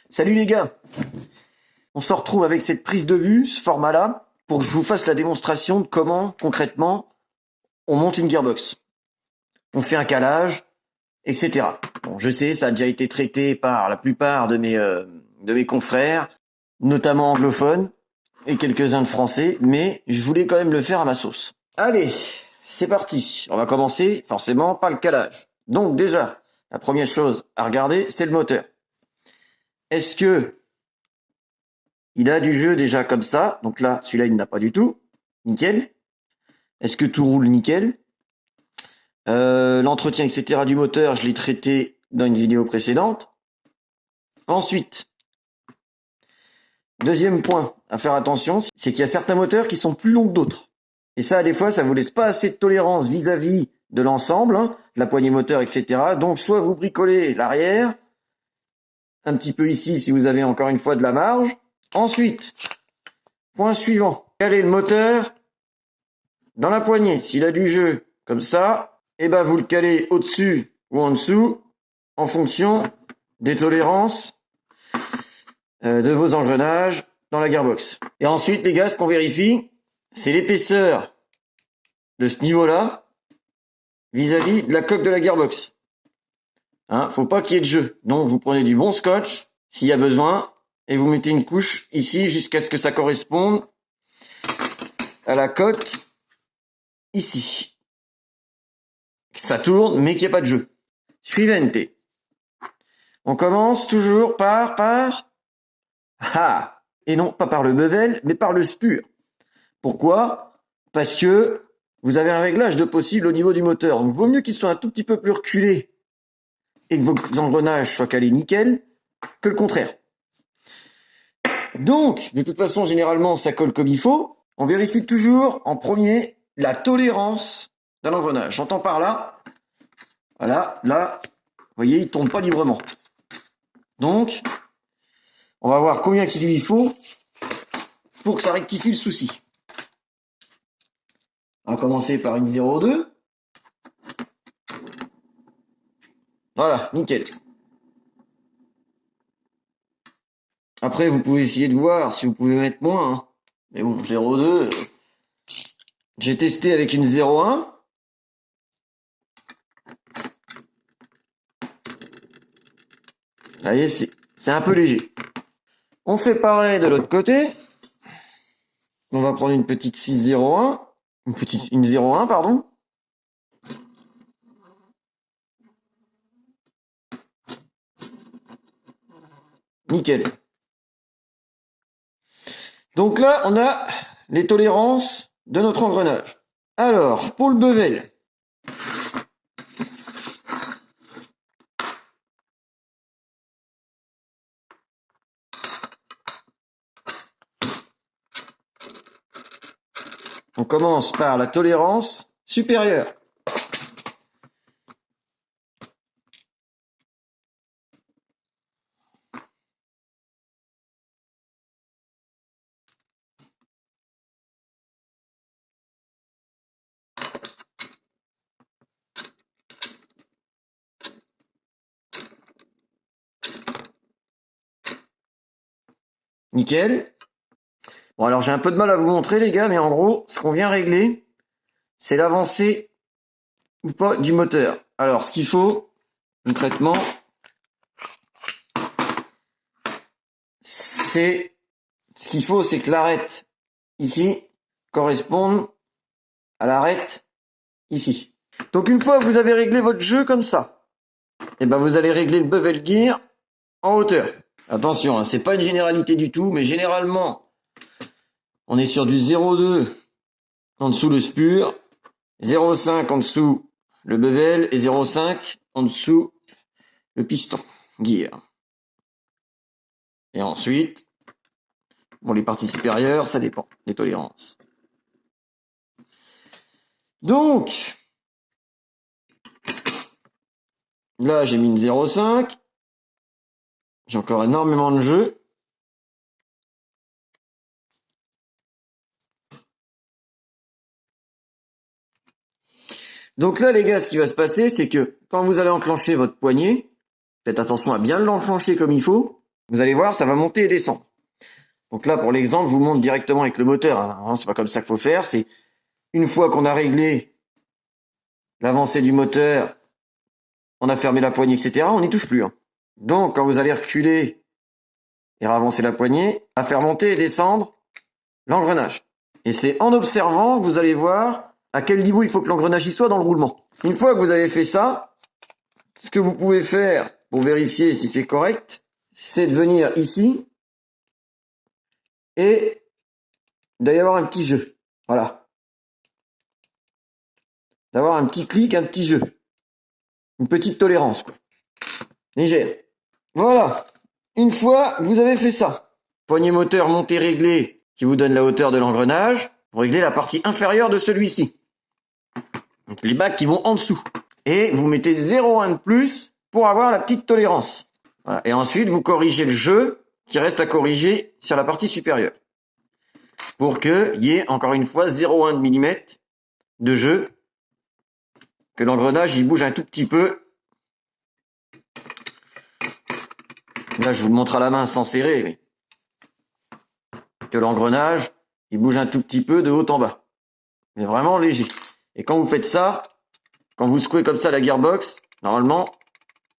Salut les gars. On se retrouve avec cette prise de vue, ce format-là, pour que je vous fasse la démonstration de comment, concrètement, on monte une gearbox. On fait un calage, etc. Bon, je sais, ça a déjà été traité par la plupart de mes confrères, notamment anglophones, et quelques-uns de français, mais je voulais quand même le faire à ma sauce. Allez, c'est parti. On va commencer, forcément, par le calage. Donc déjà, la première chose à regarder, c'est le moteur. Est-ce que il a du jeu déjà comme ça? Donc là, celui-là, il n'a pas du tout. Nickel. Est-ce que tout roule nickel? L'entretien, etc. du moteur, je l'ai traité dans une vidéo précédente. Ensuite, deuxième point à faire attention, c'est qu'il y a certains moteurs qui sont plus longs que d'autres. Et ça, des fois, ça vous laisse pas assez de tolérance vis-à-vis de l'ensemble, de la poignée moteur, etc. Donc, soit vous bricolez l'arrière, un petit peu ici si vous avez encore une fois de la marge. Ensuite, point suivant, calez le moteur dans la poignée. S'il a du jeu comme ça, et ben vous le calez au-dessus ou en dessous en fonction des tolérances de vos engrenages dans la gearbox. Et ensuite, les gars, ce qu'on vérifie, c'est l'épaisseur de ce niveau-là vis-à-vis de la coque de la gearbox. Faut pas qu'il y ait de jeu. Donc, vous prenez du bon scotch, s'il y a besoin, et vous mettez une couche ici jusqu'à ce que ça corresponde à la coque ici. Ça tourne, mais qu'il n'y a pas de jeu. Suivante. On commence toujours et non, pas par le bevel, mais par le spur. Pourquoi? Parce que vous avez un réglage de possible au niveau du moteur. Donc, vaut mieux qu'il soit un tout petit peu plus reculé et que vos engrenages soient calés nickel que le contraire. Donc, de toute façon, généralement, ça colle comme il faut. On vérifie toujours, en premier, la tolérance d'un engrenage. J'entends par là, voilà, là, vous voyez, il tourne pas librement. Donc, on va voir combien qu'il lui faut pour que ça rectifie le souci. On va commencer par une 0,2. Voilà, nickel. Après, vous pouvez essayer de voir si vous pouvez mettre moins. Mais bon, 0,2. J'ai testé avec une 0,1. Vous voyez, c'est un peu léger. On fait pareil de l'autre côté. On va prendre une petite 6,01. Une 0,1, pardon. Nickel. Donc là, on a les tolérances de notre engrenage. Alors, pour le bevel. On commence par la tolérance supérieure. Nickel. Bon, alors j'ai un peu de mal à vous montrer, les gars, mais en gros, ce qu'on vient régler, c'est l'avancée ou pas du moteur. Alors, ce qu'il faut, concrètement, c'est que l'arête ici corresponde à l'arête ici. Donc, une fois que vous avez réglé votre jeu comme ça, et ben vous allez régler le bevel gear en hauteur. Attention, c'est pas une généralité du tout, mais généralement, on est sur du 0,2 en dessous le spur, 0,5 en dessous le bevel et 0,5 en dessous le piston gear. Et ensuite, bon, les parties supérieures, ça dépend des tolérances. Donc, là, j'ai mis une 0,5. J'ai encore énormément de jeu. Donc là, les gars, ce qui va se passer, c'est que quand vous allez enclencher votre poignet, faites attention à bien l'enclencher comme il faut. vous allez voir, ça va monter et descendre. Donc là, pour l'exemple, je vous montre directement avec le moteur. Hein. C'est pas comme ça qu'il faut faire. C'est une fois qu'on a réglé l'avancée du moteur, on a fermé la poignée, etc., on n'y touche plus. Hein. Donc, quand vous allez reculer et ravancer la poignée, à faire monter et descendre l'engrenage. Et c'est en observant que vous allez voir à quel niveau il faut que l'engrenage y soit dans le roulement. Une fois que vous avez fait ça, ce que vous pouvez faire pour vérifier si c'est correct, c'est de venir ici et d'y avoir un petit jeu. Voilà. D'avoir un petit clic, un petit jeu. Une petite tolérance, quoi. Légère. Voilà. Une fois que vous avez fait ça, poignée moteur montée réglée qui vous donne la hauteur de l'engrenage, vous réglez la partie inférieure de celui-ci. Donc les bacs qui vont en dessous. Et vous mettez 0,1 de plus pour avoir la petite tolérance. Voilà. Et ensuite, vous corrigez le jeu qui reste à corriger sur la partie supérieure. Pour qu'il y ait, encore une fois, 0,1 de millimètre de jeu. Que l'engrenage, il bouge un tout petit peu. Là, je vous le montre à la main sans serrer. Mais que l'engrenage, il bouge un tout petit peu de haut en bas. Mais vraiment léger. Et quand vous faites ça, quand vous secouez comme ça la gearbox, normalement,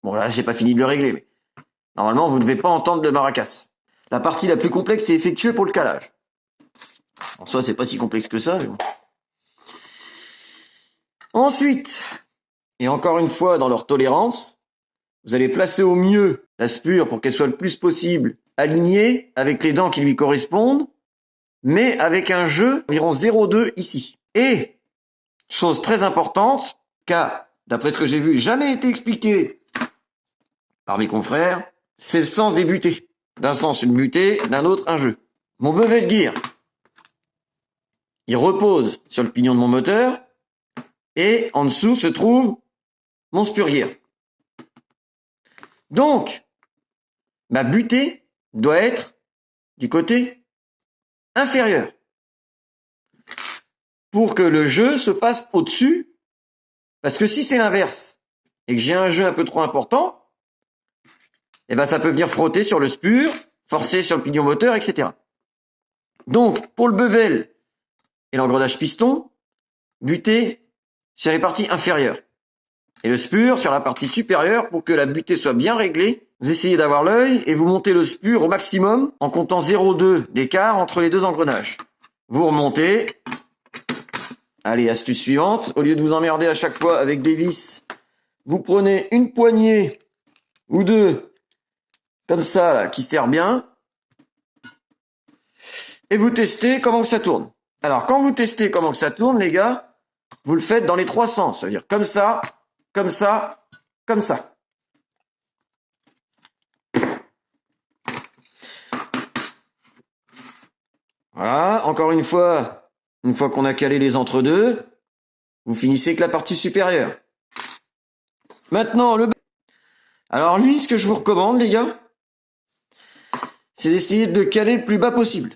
bon là, j'ai pas fini de le régler, mais normalement, vous ne devez pas entendre le maracas. La partie la plus complexe est effectuée pour le calage. En soi, c'est pas si complexe que ça. Mais bon. Ensuite, et encore une fois dans leur tolérance, vous allez placer au mieux la spure pour qu'elle soit le plus possible alignée avec les dents qui lui correspondent, mais avec un jeu environ 0,2 ici. Et, chose très importante, car, d'après ce que j'ai vu, jamais été expliqué par mes confrères, c'est le sens des butées. D'un sens une butée, d'un autre un jeu. Mon bevel gear, il repose sur le pignon de mon moteur, et en dessous se trouve mon spur gear. Donc, ma butée doit être du côté inférieur. Pour que le jeu se fasse au-dessus, parce que si c'est l'inverse, et que j'ai un jeu un peu trop important, eh ben ça peut venir frotter sur le spur, forcer sur le pignon moteur, etc. Donc, pour le bevel et l'engrenage piston, butée sur les parties inférieures. Et le spur sur la partie supérieure pour que la butée soit bien réglée. Vous essayez d'avoir l'œil et vous montez le spur au maximum en comptant 0,2 d'écart entre les deux engrenages. Vous remontez. Allez, astuce suivante. Au lieu de vous emmerder à chaque fois avec des vis, vous prenez une poignée ou deux comme ça là, qui sert bien et vous testez comment que ça tourne. Alors, quand vous testez comment que ça tourne, les gars, vous le faites dans les trois sens. C'est-à-dire comme ça, comme ça, comme ça. Voilà, encore une fois qu'on a calé les entre-deux, vous finissez avec la partie supérieure. Maintenant, alors lui, ce que je vous recommande, les gars, c'est d'essayer de caler le plus bas possible.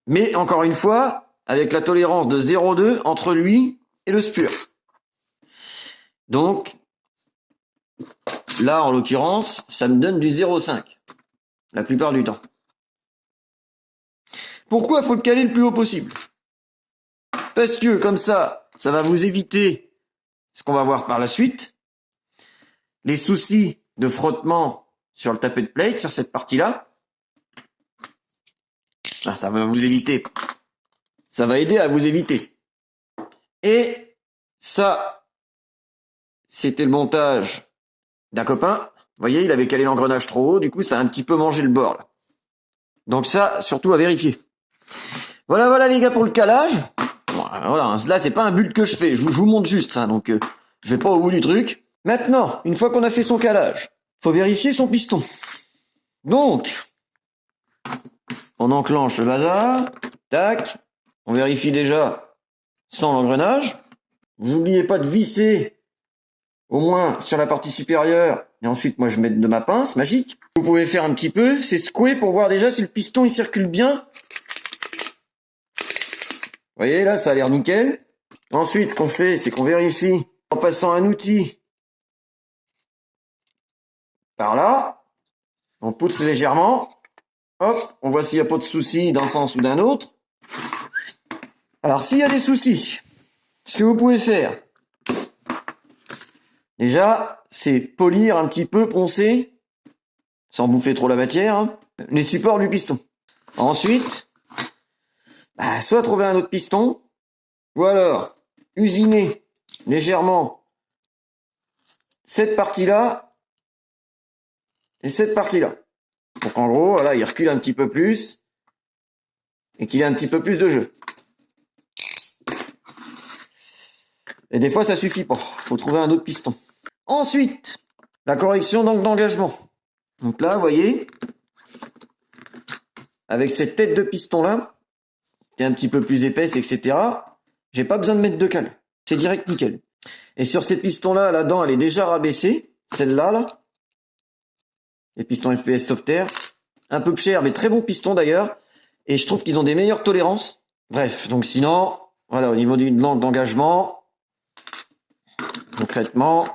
Mais encore une fois, avec la tolérance de 0,2 entre lui et le spur. Donc, là, en l'occurrence, ça me donne du 0,5. La plupart du temps. Pourquoi il faut le caler le plus haut possible? Parce que, comme ça va vous éviter ce qu'on va voir par la suite. Les soucis de frottement sur le tapet de plate, sur cette partie-là. Ah, ça va vous éviter. Ça va aider à vous éviter. Et ça, c'était le montage d'un copain. Vous voyez, il avait calé l'engrenage trop haut, du coup, ça a un petit peu mangé le bord, là. Donc ça, surtout à vérifier. Voilà les gars pour le calage. Voilà, là, c'est pas un bulle que je fais. Je vous montre juste ça, donc je vais pas au bout du truc. Maintenant, une fois qu'on a fait son calage, faut vérifier son piston. Donc, on enclenche le bazar. Tac. On vérifie déjà sans l'engrenage. Vous n'oubliez pas de visser au moins sur la partie supérieure. Et ensuite, moi, je mets de ma pince magique. Vous pouvez faire un petit peu, c'est secouer pour voir déjà si le piston il circule bien. Vous voyez, là, ça a l'air nickel. Ensuite, ce qu'on fait, c'est qu'on vérifie en passant un outil par là. On pousse légèrement. Hop, on voit s'il n'y a pas de soucis d'un sens ou d'un autre. Alors, s'il y a des soucis, ce que vous pouvez faire, déjà, c'est polir un petit peu, poncer, sans bouffer trop la matière, hein, les supports du piston. Ensuite, soit trouver un autre piston, ou alors usiner légèrement cette partie-là et cette partie-là. Donc en gros, voilà, il recule un petit peu plus et qu'il ait un petit peu plus de jeu. Et des fois, ça suffit pas. Faut trouver un autre piston. Ensuite, la correction d'angle d'engagement. Donc là, vous voyez, avec cette tête de piston-là, qui est un petit peu plus épaisse, etc., j'ai pas besoin de mettre de cale. C'est direct nickel. Et sur ces pistons-là, la dent, elle est déjà rabaissée. Celle-là, là. Les pistons FPS Softair. Un peu cher, mais très bon piston d'ailleurs. Et je trouve qu'ils ont des meilleures tolérances. Bref, donc sinon, voilà, au niveau d'une langue d'engagement, concrètement,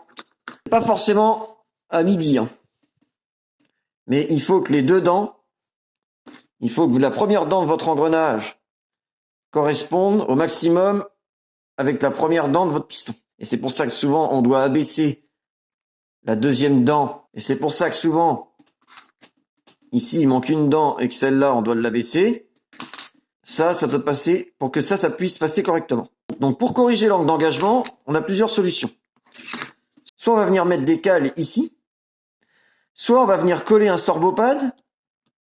pas forcément à midi, hein. Mais il faut que les deux dents, il faut que la première dent de votre engrenage corresponde au maximum avec la première dent de votre piston. Et c'est pour ça que souvent, on doit abaisser la deuxième dent. Et c'est pour ça que souvent, ici, il manque une dent et que celle-là, on doit l'abaisser. Ça doit passer pour que ça puisse passer correctement. Donc, pour corriger l'angle d'engagement, on a plusieurs solutions. Soit on va venir mettre des cales ici, soit on va venir coller un sorbopad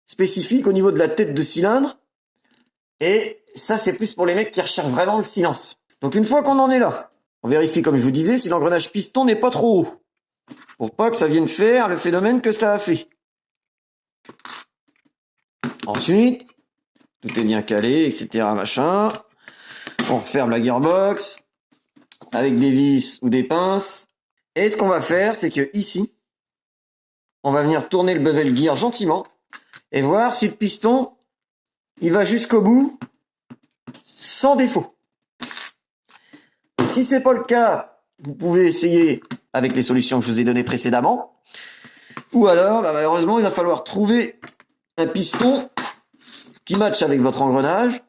spécifique au niveau de la tête de cylindre. Et ça, c'est plus pour les mecs qui recherchent vraiment le silence. Donc, une fois qu'on en est là, on vérifie, comme je vous disais, si l'engrenage piston n'est pas trop haut. Pour pas que ça vienne faire le phénomène que ça a fait. Ensuite, tout est bien calé, etc. machin. On referme la gearbox avec des vis ou des pinces. Et ce qu'on va faire, c'est que ici, on va venir tourner le bevel gear gentiment et voir si le piston, il va jusqu'au bout sans défaut. Si c'est pas le cas, vous pouvez essayer avec les solutions que je vous ai données précédemment. Ou alors, malheureusement, il va falloir trouver un piston qui matche avec votre engrenage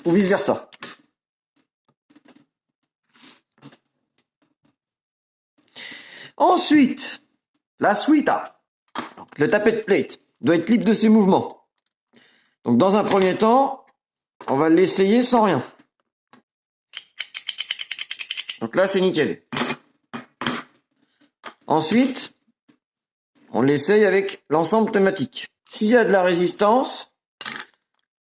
ou vice versa. Ensuite, la suita. Le tappet plate doit être libre de ses mouvements. Donc dans un premier temps, on va l'essayer sans rien. Donc là, c'est nickel. Ensuite, on l'essaye avec l'ensemble pneumatique. S'il y a de la résistance,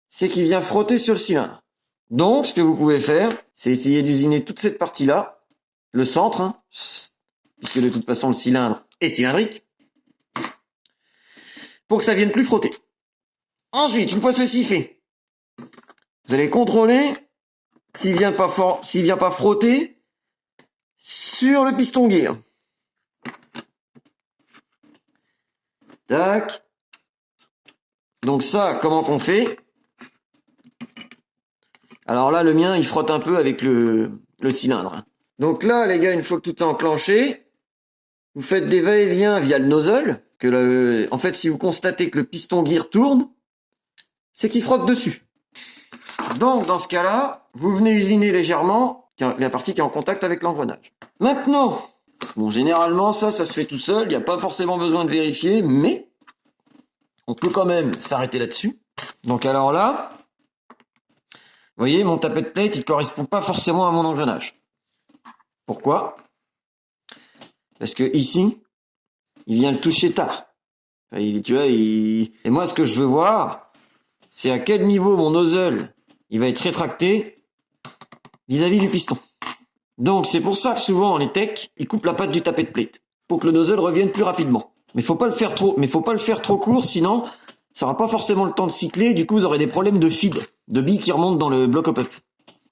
c'est qu'il vient frotter sur le cylindre. Donc, ce que vous pouvez faire, c'est essayer d'usiner toute cette partie-là, le centre, hein, puisque de toute façon, le cylindre est cylindrique, pour que ça vienne plus frotter. Ensuite, une fois ceci fait, vous allez contrôler s'il vient pas frotter sur le piston gear. Tac. Donc ça, comment qu'on fait? Alors là, le mien, il frotte un peu avec le cylindre. Donc là, les gars, une fois que tout est enclenché, vous faites des va-et-vient via le nozzle. En fait, si vous constatez que le piston gear tourne, c'est qu'il frotte dessus. Donc, dans ce cas-là, vous venez usiner légèrement la partie qui est en contact avec l'engrenage. Maintenant, bon, généralement, ça se fait tout seul. Il n'y a pas forcément besoin de vérifier, mais on peut quand même s'arrêter là-dessus. Donc, alors là, vous voyez, mon tappet plate, il correspond pas forcément à mon engrenage. Pourquoi? Parce que ici, il vient le toucher tard. Et moi, ce que je veux voir, c'est à quel niveau mon nozzle, il va être rétracté vis-à-vis du piston. Donc, c'est pour ça que souvent, les techs, ils coupent la patte du tappet plate pour que le nozzle revienne plus rapidement. Mais faut pas le faire trop court, sinon, ça n'aura pas forcément le temps de cycler. Du coup, vous aurez des problèmes de feed, de billes qui remontent dans le bloc up.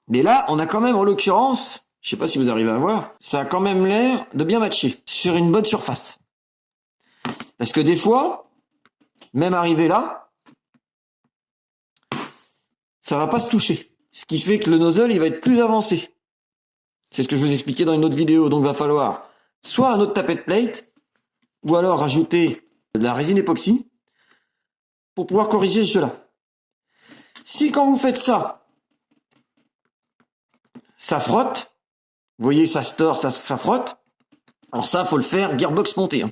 Mais là, on a quand même, en l'occurrence, je sais pas si vous arrivez à voir, ça a quand même l'air de bien matcher sur une bonne surface. Parce que des fois, même arrivé là, ça va pas se toucher. Ce qui fait que le nozzle, il va être plus avancé. C'est ce que je vous expliquais dans une autre vidéo. Donc, il va falloir soit un autre tappet plate, ou alors rajouter de la résine époxy, pour pouvoir corriger cela. Si quand vous faites ça, ça frotte, vous voyez ça se tord, ça frotte, alors ça, faut le faire gearbox monté. Hein.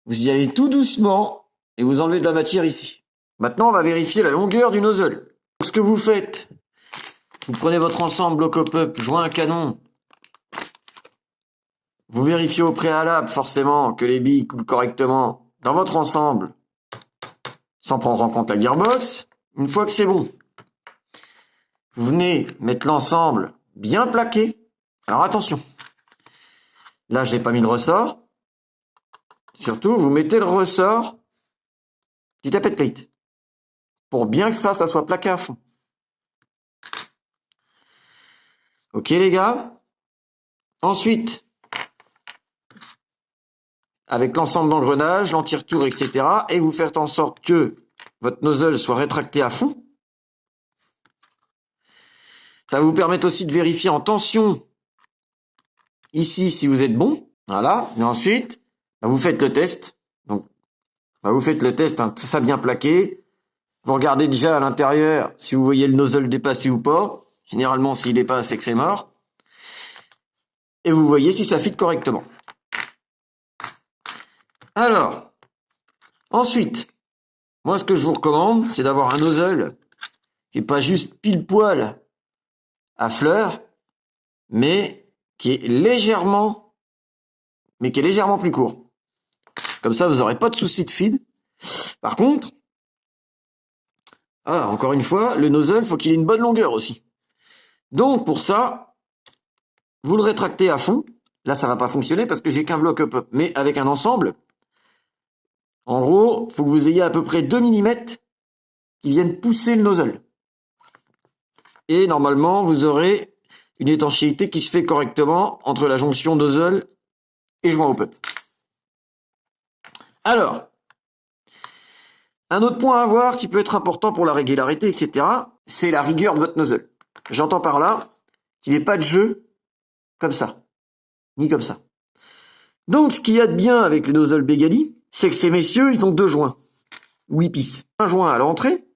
Vous y allez tout doucement et vous enlevez de la matière ici. Maintenant, on va vérifier la longueur du nozzle. Ce que vous faites, vous prenez votre ensemble bloc up, joint à canon. Vous vérifiez au préalable forcément que les billes coulent correctement dans votre ensemble sans prendre en compte la gearbox. Une fois que c'est bon, vous venez mettre l'ensemble bien plaqué. Alors attention, là je n'ai pas mis de ressort. Surtout, vous mettez le ressort du tapet plate pour bien que ça soit plaqué à fond. Ok les gars. Ensuite, avec l'ensemble d'engrenages, l'anti-retour, etc. et vous faites en sorte que votre nozzle soit rétracté à fond. Ça va vous permettre aussi de vérifier en tension ici si vous êtes bon. Voilà. Et ensuite, vous faites le test. Donc, vous faites le test, hein, tout ça bien plaqué. Vous regardez déjà à l'intérieur si vous voyez le nozzle dépasser ou pas. Généralement, s'il dépasse, c'est que c'est mort. Et vous voyez si ça fit correctement. Alors, ensuite, moi ce que je vous recommande, c'est d'avoir un nozzle qui n'est pas juste pile poil à fleur, mais qui est légèrement plus court. Comme ça, vous n'aurez pas de souci de feed. Par contre, encore une fois, le nozzle, faut qu'il ait une bonne longueur aussi. Donc pour ça, vous le rétractez à fond. Là, ça va pas fonctionner parce que j'ai qu'un bloc up, mais avec un ensemble. En gros, il faut que vous ayez à peu près 2 mm qui viennent pousser le nozzle. Et normalement, vous aurez une étanchéité qui se fait correctement entre la jonction nozzle et joint au pump. Alors, un autre point à voir qui peut être important pour la régularité, etc., c'est la rigueur de votre nozzle. J'entends par là qu'il n'y ait pas de jeu comme ça, ni comme ça. Donc, ce qu'il y a de bien avec les nozzles Begali, c'est que ces messieurs, ils ont 2 joints, ou épices. Un joint à l'entrée,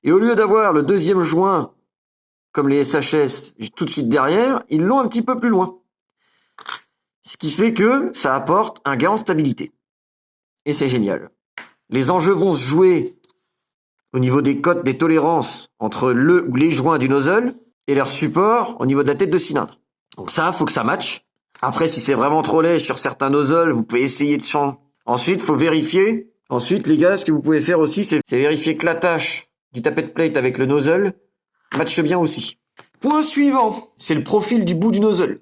et au lieu d'avoir le deuxième joint, comme les SHS, tout de suite derrière, ils l'ont un petit peu plus loin. Ce qui fait que ça apporte un gain en stabilité. Et c'est génial. Les enjeux vont se jouer au niveau des cotes, des tolérances entre le ou les joints du nozzle et leur support au niveau de la tête de cylindre. Donc ça, faut que ça matche. Après, si c'est vraiment trop laid sur certains nozzles, vous pouvez essayer de changer. Ensuite, faut vérifier. Ensuite, les gars, ce que vous pouvez faire aussi, c'est vérifier que l'attache du tapet plate avec le nozzle matche bien aussi. Point suivant, c'est le profil du bout du nozzle.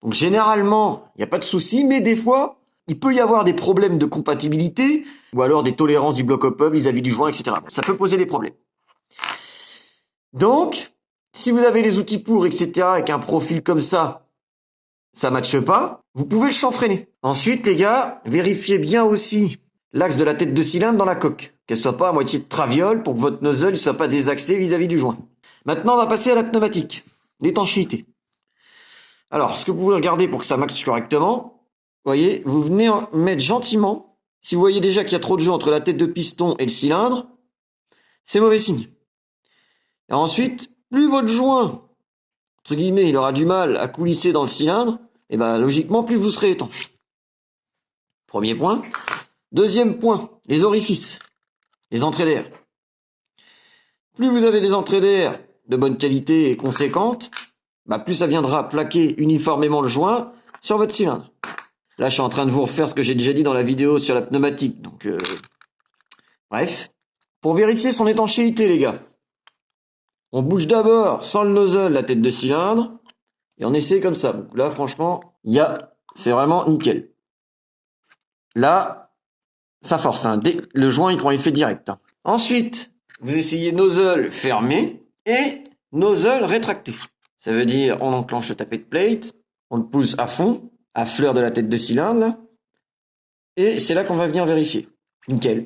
Donc généralement, il n'y a pas de souci, mais des fois, il peut y avoir des problèmes de compatibilité ou alors des tolérances du bloc up vis-à-vis du joint, etc. Ça peut poser des problèmes. Donc, si vous avez les outils pour, etc., avec un profil comme ça matche pas, vous pouvez le chanfreiner. Ensuite, les gars, vérifiez bien aussi l'axe de la tête de cylindre dans la coque, qu'elle soit pas à moitié de traviole pour que votre nozzle ne soit pas désaxé vis-à-vis du joint. Maintenant, on va passer à la pneumatique, l'étanchéité. Alors, ce que vous pouvez regarder pour que ça matche correctement, voyez, vous venez en mettre gentiment. Si vous voyez déjà qu'il y a trop de jeu entre la tête de piston et le cylindre, c'est mauvais signe. Et ensuite, plus votre joint, entre guillemets, il aura du mal à coulisser dans le cylindre, et ben logiquement, plus vous serez étanche. Premier point. Deuxième point, les orifices, les entrées d'air. Plus vous avez des entrées d'air de bonne qualité et conséquentes, plus ça viendra plaquer uniformément le joint sur votre cylindre. Là, je suis en train de vous refaire ce que j'ai déjà dit dans la vidéo sur la pneumatique. Donc, bref. Pour vérifier son étanchéité, les gars, on bouge d'abord sans le nozzle la tête de cylindre et on essaie comme ça. Donc là, franchement, c'est vraiment nickel. Là, ça force. Hein. Le joint, il prend effet direct. Hein. Ensuite, vous essayez nozzle fermé et nozzle rétracté. Ça veut dire, on enclenche le tapet de plate, on le pousse à fond, à fleur de la tête de cylindre, là, et c'est là qu'on va venir vérifier. Nickel.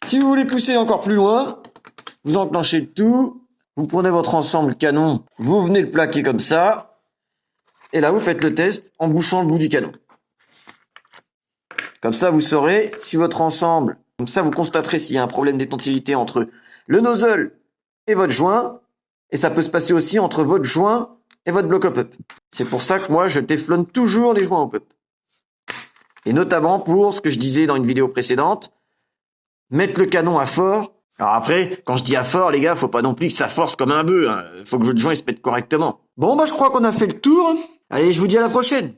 Si vous voulez pousser encore plus loin, vous enclenchez le tout, vous prenez votre ensemble canon, vous venez le plaquer comme ça, et là vous faites le test en bouchant le bout du canon. Comme ça vous saurez si votre ensemble Comme ça, vous constaterez s'il y a un problème d'étanchéité entre le nozzle et votre joint. Et ça peut se passer aussi entre votre joint et votre bloc hop-up. C'est pour ça que moi, je téflonne toujours les joints hop-up. Et notamment pour ce que je disais dans une vidéo précédente, mettre le canon à fort. Alors après, quand je dis à fort, les gars, faut pas non plus que ça force comme un bœuf. Faut que votre joint il se mette correctement. Bon, je crois qu'on a fait le tour. Allez, je vous dis à la prochaine.